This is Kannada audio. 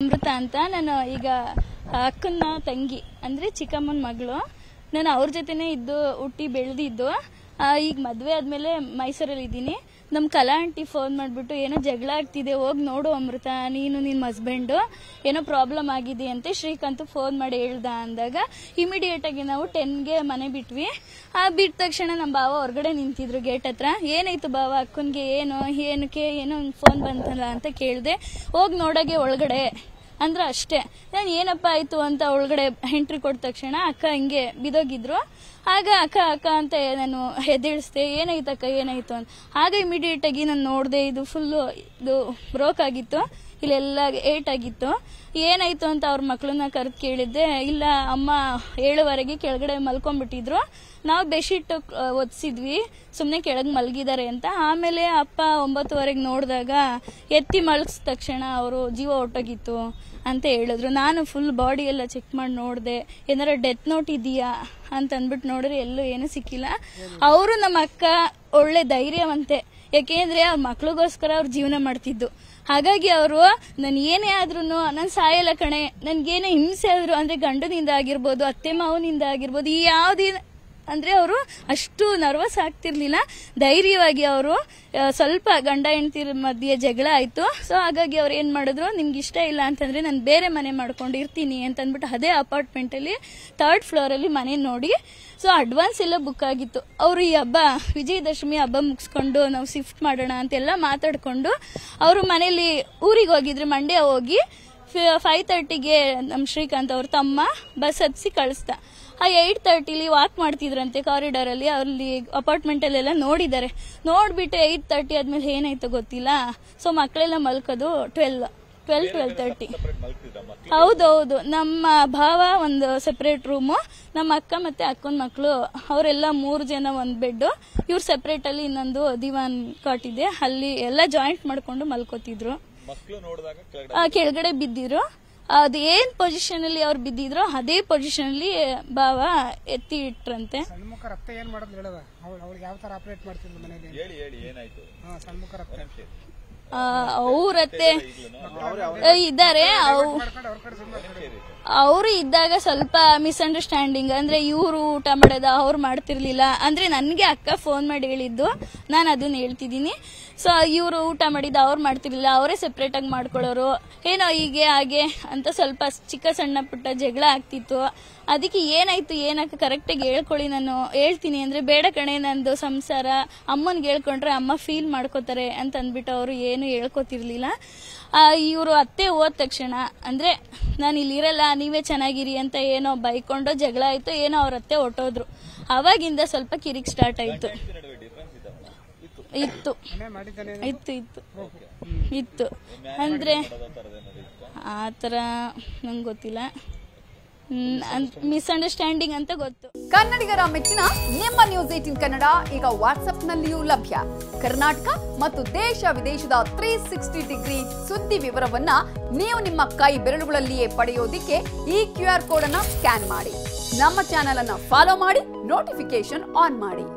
ಅಮೃತ ಅಂತ ನಾನು ಈಗ ಅಕ್ಕನ ತಂಗಿ ಅಂದ್ರೆ ಚಿಕ್ಕಮ್ಮನ ಮಗಳು. ನಾನು ಅವ್ರ ಜೊತೆನೇ ಇದ್ದು ಹುಟ್ಟಿ ಬೆಳೆದಿದ್ದು. ಈಗ ಮದುವೆ ಆದ್ಮೇಲೆ ಮೈಸೂರಲ್ಲಿ ಇದ್ದೀನಿ. ನಮ್ಮ ಕಲಾ ಆಂಟಿ ಫೋನ್ ಮಾಡಿಬಿಟ್ಟು ಏನೋ ಜಗಳ ಆಗ್ತಿದೆ, ಹೋಗಿ ನೋಡು ಅಮೃತ, ನೀನು ನಿಮ್ಮ ಹಸ್ಬೆಂಡು ಏನೋ ಪ್ರಾಬ್ಲಮ್ ಆಗಿದೆ ಅಂತೆ ಶ್ರೀಕಾಂತ್ ಫೋನ್ ಮಾಡಿ ಹೇಳ್ದ ಅಂದಾಗ ಇಮಿಡಿಯೇಟ್ ಆಗಿ ನಾವು 10ಗೆ ಮನೆ ಬಿಟ್ವಿ. ಬಿಟ್ಟ ತಕ್ಷಣ ನಮ್ಮ ಭಾವ ಹೊರಗಡೆ ನಿಂತಿದ್ರು ಗೇಟ್ ಹತ್ರ. ಏನಾಯ್ತು ಭಾವ, ಅಕ್ಕನ್ಗೆ ಏನಕ್ಕೆ ಏನೋ ಫೋನ್ ಬಂತಲ್ಲ ಅಂತ ಕೇಳಿದೆ. ಹೋಗಿ ನೋಡಾಗೆ ಒಳಗಡೆ ಅಂದ್ರೆ ಅಷ್ಟೇ. ನಾನು ಏನಪ್ಪ ಆಯ್ತು ಅಂತ ಒಳಗಡೆ ಎಂಟ್ರಿ ಕೊಟ್ಟ ತಕ್ಷಣ ಅಕ್ಕ ಹಿಂಗೆ ಬಿದೋಗಿದ್ರು. ಆಗ ಅಕ್ಕ ಅಕ್ಕ ಅಂತ ನಾನು ಎದ್ದೇಳಿಸ್ದೆ, ಏನಾಯ್ತಕ್ಕ ಏನಾಯ್ತು ಅಂತ. ಆಗ ಇಮಿಡಿಯೇಟ್ ಆಗಿ ನಾನು ನೋಡಿದೆ, ಇದು ಫುಲ್ಲು ಇದು ಬ್ರೋಕ್ ಆಗಿತ್ತು, ಇಲ್ಲೆಲ್ಲ ಏಟ್ ಆಗಿತ್ತು. ಏನಾಯ್ತು ಅಂತ ಅವ್ರ ಮಕ್ಕಳನ್ನ ಕರೆದು ಕೇಳಿದ್ದೆ. ಇಲ್ಲ ಅಮ್ಮ 7ವರೆಗೆ ಕೆಳಗಡೆ ಮಲ್ಕೊಂಡ್ಬಿಟ್ಟಿದ್ರು, ನಾವು ಬೆಡ್ಶೀಟ್ ಒದಿಸಿದ್ವಿ, ಸುಮ್ಮನೆ ಕೆಳಗೆ ಮಲಗಿದ್ದಾರೆ ಅಂತ. ಆಮೇಲೆ ಅಪ್ಪ 9ವರೆಗೆ ನೋಡಿದಾಗ ಎತ್ತಿ ಮಲಗಿದ ತಕ್ಷಣ ಅವರು ಜೀವ ಹೊಟ್ಟೋಗಿತ್ತು ಅಂತ ಹೇಳಿದ್ರು. ನಾನು ಫುಲ್ ಬಾಡಿ ಎಲ್ಲ ಚೆಕ್ ಮಾಡಿ ನೋಡಿದೆ, ಏನಾರ ಡೆತ್ ನೋಟ್ ಇದೆಯಾ ಅಂತ ಅಂದ್ಬಿಟ್ಟು ನೋಡಿದ್ರೆ ಎಲ್ಲೂ ಏನೂ ಸಿಕ್ಕಿಲ್ಲ. ಅವರು ನಮ್ಮ ಅಕ್ಕ ಒಳ್ಳೆ ಧೈರ್ಯವಂತೆ, ಯಾಕೆಂದ್ರೆ ಅವ್ರ ಮಕ್ಳಿಗೋಸ್ಕರ ಅವ್ರ ಜೀವನ ಮಾಡ್ತಿದ್ದು. ಹಾಗಾಗಿ ಅವರು ನಾನು ಏನೇ ಆದ್ರೂ ನಾನು ಸಾಯಲ್ಲ ಕಣೆ, ನನ್ಗೇನೇ ಹಿಂಸೆ ಆದ್ರು ಅಂದ್ರೆ ಗಂಡನಿಂದ ಆಗಿರ್ಬೋದು, ಅತ್ತೆ ಮಾವನಿಂದ ಆಗಿರ್ಬೋದು, ಈ ಯಾವುದೇ ಅಂದ್ರೆ ಅವರು ಅಷ್ಟು ನರ್ವಸ್ ಆಗ್ತಿರ್ಲಿಲ್ಲ. ಧೈರ್ಯವಾಗಿ ಅವರು ಸ್ವಲ್ಪ ಗಂಡ ಹೆಂಡತಿರ ಮಧ್ಯೆ ಜಗಳ ಆಯ್ತು. ಸೊ ಹಾಗಾಗಿ ಅವ್ರು ಏನ್ ಮಾಡಿದ್ರು, ನಿಮ್ಗೆ ಇಷ್ಟ ಇಲ್ಲ ಅಂತಂದ್ರೆ ನಾನು ಬೇರೆ ಮನೆ ಮಾಡ್ಕೊಂಡು ಇರ್ತೀನಿ ಅಂತ ಅಂದ್ಬಿಟ್ಟು ಅದೇ ಅಪಾರ್ಟ್ಮೆಂಟ್ ಅಲ್ಲಿ 3rd ಫ್ಲೋರ್ ಅಲ್ಲಿ ಮನೆ ನೋಡಿ, ಸೊ ಅಡ್ವಾನ್ಸ್ ಎಲ್ಲ ಬುಕ್ ಆಗಿತ್ತು. ಅವರು ಈ ಹಬ್ಬ ವಿಜಯದಶಮಿ ಹಬ್ಬ ಮುಗಿಸ್ಕೊಂಡು ನಾವು ಶಿಫ್ಟ್ ಮಾಡೋಣ ಅಂತೆಲ್ಲ ಮಾತಾಡ್ಕೊಂಡು ಅವರು ಮನೇಲಿ ಊರಿಗೆ ಹೋಗಿದ್ರು. ಮಂಡ್ಯ ಹೋಗಿ 5:30ಗೆ ನಮ್ಮ ಶ್ರೀಕಾಂತ್ ಅವ್ರ ತಮ್ಮ ಬಸ್ ಹತ್ಸಿ ಕಳಿಸ್ದ. 8:30 ವಾಕ್ ಮಾಡ್ತಿದ್ರಂತೆ ಕಾರಿಡಾರ್ ಅಲ್ಲಿ, ಅಲ್ಲಿ ಅಪಾರ್ಟ್ಮೆಂಟ್ ಅಲ್ಲೆಲ್ಲ ನೋಡಿದ್ದಾರೆ. ನೋಡ್ಬಿಟ್ಟು 8:30 ಆದ್ಮೇಲೆ ಏನಾಯ್ತು ಗೊತ್ತಿಲ್ಲ. ಸೊ ಮಕ್ಕಳೆಲ್ಲ ಮಲ್ಕೋದು 12:30. ಹೌದೌದು, ನಮ್ಮ ಭಾವ ಒಂದು ಸೆಪರೇಟ್ ರೂಮು, ನಮ್ಮ ಅಕ್ಕ ಮತ್ತೆ ಅಕ್ಕನ ಮಕ್ಕಳು ಅವರೆಲ್ಲ 3 ಜನ ಒಂದು ಬೆಡ್, ಇವ್ರು ಸೆಪರೇಟ್ ಅಲ್ಲಿ ಇನ್ನೊಂದು ದಿವಾನ್ ಕಾಟ್ ಇದೆ, ಅಲ್ಲಿ ಎಲ್ಲ ಜಾಯಿಂಟ್ ಮಾಡ್ಕೊಂಡು ಮಲ್ಕೋತಿದ್ರು. ಕೆಳಗಡೆ ಬಿದ್ದಿದ್ರು. ಅದೇನ್ ಪೊಸಿಷನ್ ಅಲ್ಲಿ ಅವ್ರು ಬಿದ್ದಿದ್ರು ಅದೇ ಪೊಸಿಷನ್ ಅಲ್ಲಿ ಭಾವ ಎತ್ತಿ ಇಟ್ರಂತೆ. ಅವ್ರತ್ತೆ ಇದ್ದಾರೆ. ಅವರು ಇದ್ದಾಗ ಸ್ವಲ್ಪ ಮಿಸ್ಅಂಡರ್ಸ್ಟ್ಯಾಂಡಿಂಗ್, ಅಂದ್ರೆ ಇವರು ಊಟ ಮಾಡೋದ ಅವ್ರು ಮಾಡ್ತಿರ್ಲಿಲ್ಲ. ಅಂದ್ರೆ ನನ್ಗೆ ಅಕ್ಕ ಫೋನ್ ಮಾಡಿ ಹೇಳಿದ್ದು, ನಾನು ಅದನ್ನ ಹೇಳ್ತಿದ್ದೀನಿ. ಸೊ ಇವರು ಊಟ ಮಾಡಿದ ಅವ್ರು ಮಾಡ್ತಿರ್ಲಿಲ್ಲ, ಅವರೇ ಸೆಪರೇಟ್ ಆಗಿ ಮಾಡ್ಕೊಳ್ಳೋರು. ಏನೋ ಹೀಗೆ ಹಾಗೆ ಅಂತ ಸ್ವಲ್ಪ ಚಿಕ್ಕ ಸಣ್ಣ ಪುಟ್ಟ ಜಗಳ ಆಗ್ತಿತ್ತು. ಅದಕ್ಕೆ ಏನಾಯ್ತು ಏನಕ್ಕೆ ಕರೆಕ್ಟಾಗಿ ಹೇಳ್ಕೊಳ್ಳಿ, ನಾನು ಹೇಳ್ತೀನಿ ಅಂದ್ರೆ ಬೇಡ ಕಣೆ, ನಂದು ಸಂಸಾರ, ಅಮ್ಮನ್ಗೆ ಹೇಳ್ಕೊಂಡ್ರೆ ಅಮ್ಮ ಫೀಲ್ ಮಾಡ್ಕೋತಾರೆ ಅಂತ ಅಂದ್ಬಿಟ್ಟು ಅವರು ಏನು ಹೇಳ್ಕೊತಿರ್ಲಿಲ್ಲ. ಇವರು ಅತ್ತೆ ಹೋದ ತಕ್ಷಣ ಅಂದ್ರೆ ನಾನು ಇಲ್ಲಿರಲ್ಲ, ನೀವೇ ಚೆನ್ನಾಗಿರಿ ಅಂತ ಏನೋ ಬೈಕೊಂಡು ಜಗಳ ಆಯ್ತು, ಏನೋ ಅವ್ರ ಅತ್ತೆ ಹೊಟ್ಟೋದ್ರು. ಅವಾಗಿಂದ ಸ್ವಲ್ಪ ಕಿರಿಕ್ ಸ್ಟಾರ್ಟ್ ಆಯ್ತು. ಇತ್ತು ಅಂದ್ರೆ ಆತರ ನಂಗೆ ಗೊತ್ತಿಲ್ಲ, ಮಿಸ್ಅಂಡರ್ಸ್ಟ್ಯಾಂಡಿಂಗ್ ಅಂತ ಗೊತ್ತು. ಕನ್ನಡಿಗರ ಮೆಚ್ಚಿನ ನಿಮ್ಮ ನ್ಯೂಸ್ 18 ಕನ್ನಡ ಈಗ ವಾಟ್ಸ್ಆಪ್ನಲ್ಲಿಯೂ ಲಭ್ಯ. ಕರ್ನಾಟಕ ಮತ್ತು ದೇಶ ವಿದೇಶದ 360 ಡಿಗ್ರಿ ಸುದ್ದಿ ವಿವರವನ್ನ ನೀವು ನಿಮ್ಮ ಕೈ ಬೆರಳುಗಳಲ್ಲಿಯೇ ಪಡೆಯೋದಿಕ್ಕೆ ಈ QR ಕೋಡ್ ಅನ್ನ ಸ್ಕ್ಯಾನ್ ಮಾಡಿ. ನಮ್ಮ ಚಾನೆಲ್ ಅನ್ನ ಫಾಲೋ ಮಾಡಿ, ನೋಟಿಫಿಕೇಶನ್ ಆನ್ ಮಾಡಿ.